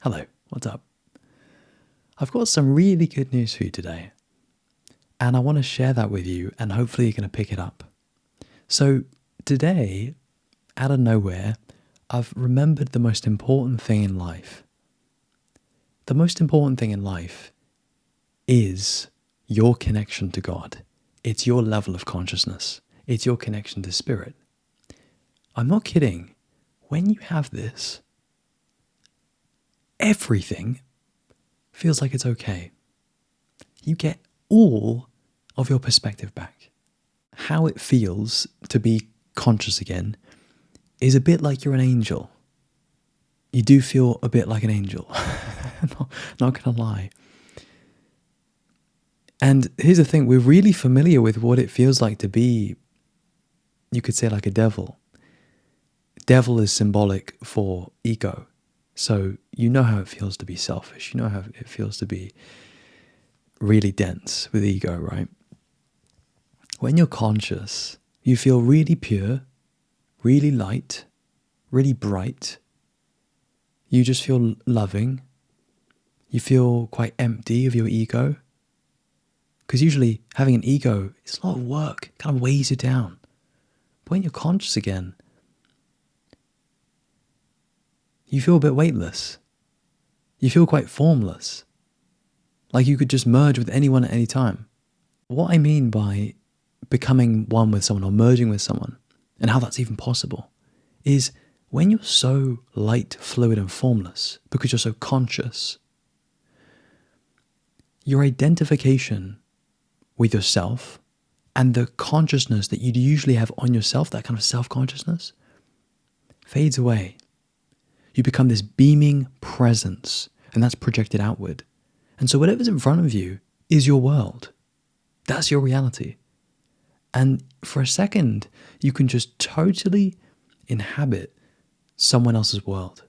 Hello, what's up? I've got some really good news for you today, and I want to share that with you, and hopefully you're going to pick it up. So today, out of nowhere, I've remembered the most important thing in life. The most important thing in life is your connection to God. It's your level of consciousness. It's your connection to spirit. I'm not kidding. When you have this, everything feels like it's okay. You get all of your perspective back. How it feels to be conscious again is a bit like you're an angel. You do feel a bit like an angel. not gonna lie. And here's the thing, we're really familiar with what it feels like to be, you could say, like a devil. Devil is symbolic for ego. So you know how it feels to be selfish. You know how it feels to be really dense with ego, right? When you're conscious, you feel really pure, really light, really bright. You just feel loving. You feel quite empty of your ego. Because usually having an ego is a lot of work, it kind of weighs you down. But when you're conscious again, you feel a bit weightless. You feel quite formless. Like you could just merge with anyone at any time. What I mean by becoming one with someone or merging with someone, and how that's even possible, is when you're so light, fluid and formless, because you're so conscious, your identification with yourself and the consciousness that you'd usually have on yourself, that kind of self-consciousness, fades away. You become this beaming presence, and that's projected outward. And so whatever's in front of you is your world. That's your reality. And for a second, you can just totally inhabit someone else's world.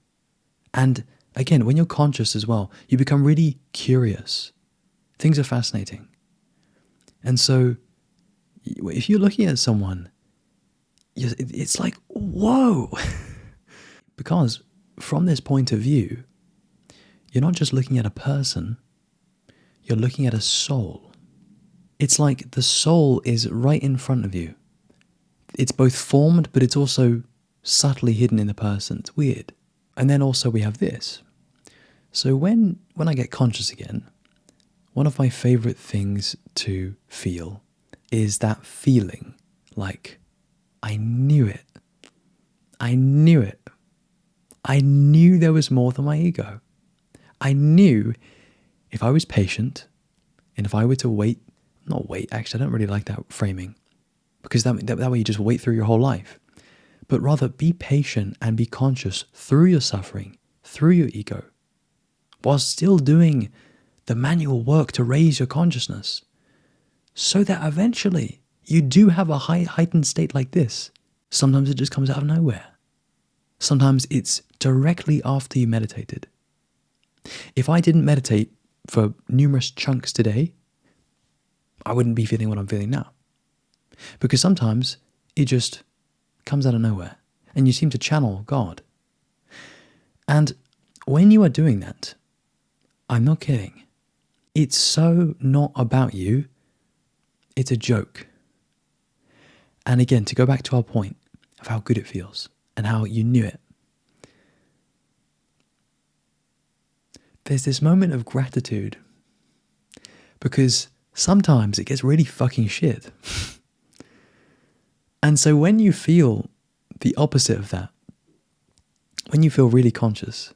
And again, when you're conscious as well, you become really curious. Things are fascinating. And so if you're looking at someone, it's like, whoa! Because from this point of view, you're not just looking at a person, you're looking at a soul. It's like the soul is right in front of you. It's both formed, but it's also subtly hidden in the person. It's weird. And then also we have this. So when I get conscious again, one of my favorite things to feel is that feeling like, I knew it. I knew it. I knew there was more than my ego. I knew if I was patient and if I were to wait, not wait, actually I don't really like that framing, because that way you just wait through your whole life, but rather be patient and be conscious through your suffering, through your ego, while still doing the manual work to raise your consciousness, so that eventually you do have a heightened state like this. Sometimes it just comes out of nowhere. Sometimes it's directly after you meditated. If I didn't meditate for numerous chunks today, I wouldn't be feeling what I'm feeling now. Because sometimes it just comes out of nowhere and you seem to channel God. And when you are doing that, I'm not kidding, it's so not about you, it's a joke. And again, to go back to our point of how good it feels and how you knew it, there's this moment of gratitude, because sometimes it gets really fucking shit. And so when you feel the opposite of that, when you feel really conscious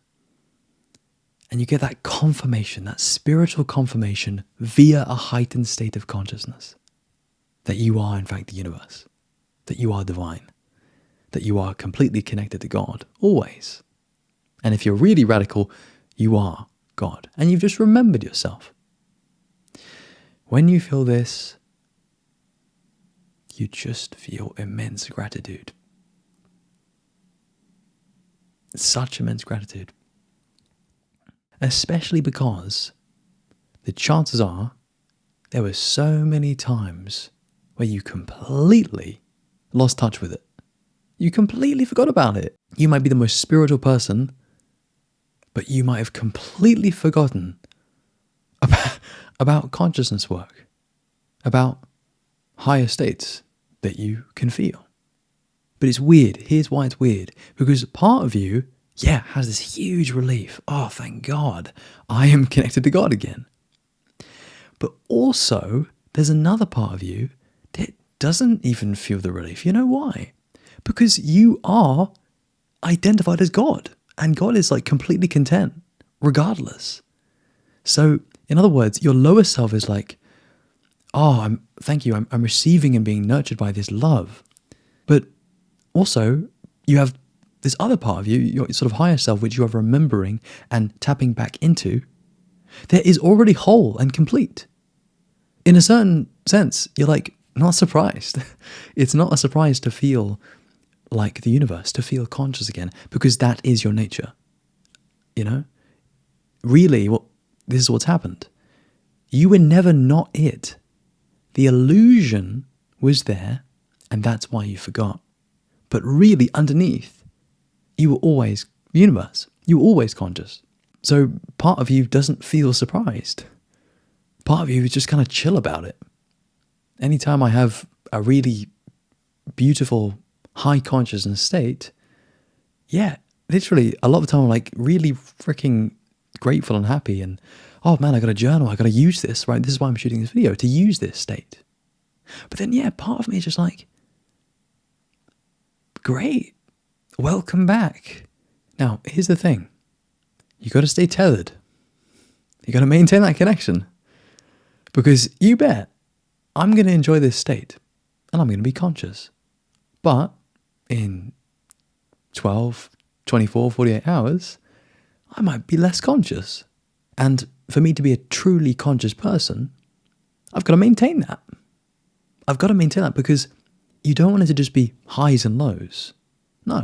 and you get that confirmation, that spiritual confirmation via a heightened state of consciousness, that you are in fact the universe, that you are divine, that you are completely connected to God, always. And if you're really radical, you are God, and you've just remembered yourself. When you feel this, you just feel immense gratitude. Such immense gratitude. Especially because the chances are there were so many times where you completely lost touch with it. You completely forgot about it. You might be the most spiritual person but you might have completely forgotten about consciousness work, about higher states that you can feel. But it's weird. Here's why it's weird. Because part of you, has this huge relief. Oh, thank God. I am connected to God again. But also, there's another part of you that doesn't even feel the relief. You know why? Because you are identified as God. And God is like completely content, regardless. So, in other words, your lower self is like, oh, thank you. I'm receiving and being nurtured by this love. But also, you have this other part of you, your sort of higher self, which you are remembering and tapping back into, that is already whole and complete. In a certain sense, you're like not surprised. It's not a surprise to feel like the universe, to feel conscious again, because that is your nature. You know? Really, this is what's happened. You were never not it. The illusion was there, and that's why you forgot. But really, underneath, you were always the universe. You were always conscious. So part of you doesn't feel surprised. Part of you is just kind of chill about it. Anytime I have a really beautiful, high consciousness state, literally, a lot of the time I'm like really freaking grateful and happy and, oh man, I got a journal, I got to use this, right? This is why I'm shooting this video, to use this state. But then, part of me is just like, great, welcome back. Now, here's the thing. You got to stay tethered. You got to maintain that connection. Because you bet, I'm going to enjoy this state and I'm going to be conscious. But in 12, 24, 48 hours, I might be less conscious. And for me to be a truly conscious person, I've got to maintain that. I've got to maintain that because you don't want it to just be highs and lows. No.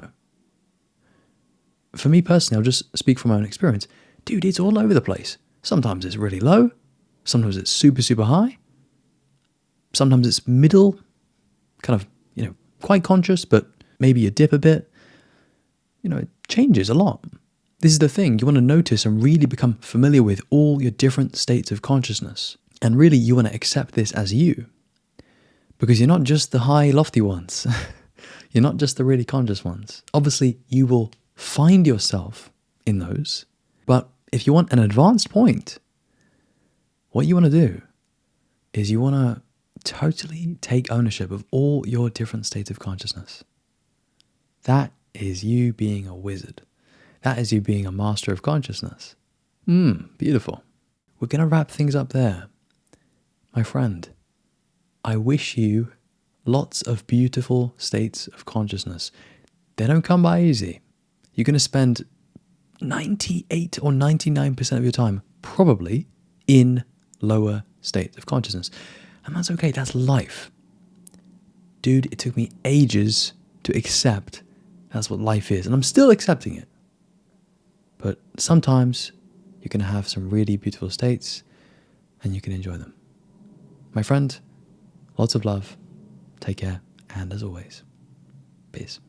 For me personally, I'll just speak from my own experience. Dude, it's all over the place. Sometimes it's really low. Sometimes it's super, super high. Sometimes it's middle, kind of, quite conscious, but maybe you dip a bit. It changes a lot. This is the thing. You want to notice and really become familiar with all your different states of consciousness. And really, you want to accept this as you. Because you're not just the high, lofty ones. You're not just the really conscious ones. Obviously, you will find yourself in those. But if you want an advanced point, what you want to do is you want to totally take ownership of all your different states of consciousness. That is you being a wizard. That is you being a master of consciousness. Beautiful. We're going to wrap things up there. My friend, I wish you lots of beautiful states of consciousness. They don't come by easy. You're going to spend 98 or 99% of your time probably in lower states of consciousness. And that's okay, that's life. Dude, it took me ages to accept that's what life is. And I'm still accepting it. But sometimes you're going to have some really beautiful states and you can enjoy them. My friend, lots of love. Take care. And as always, peace.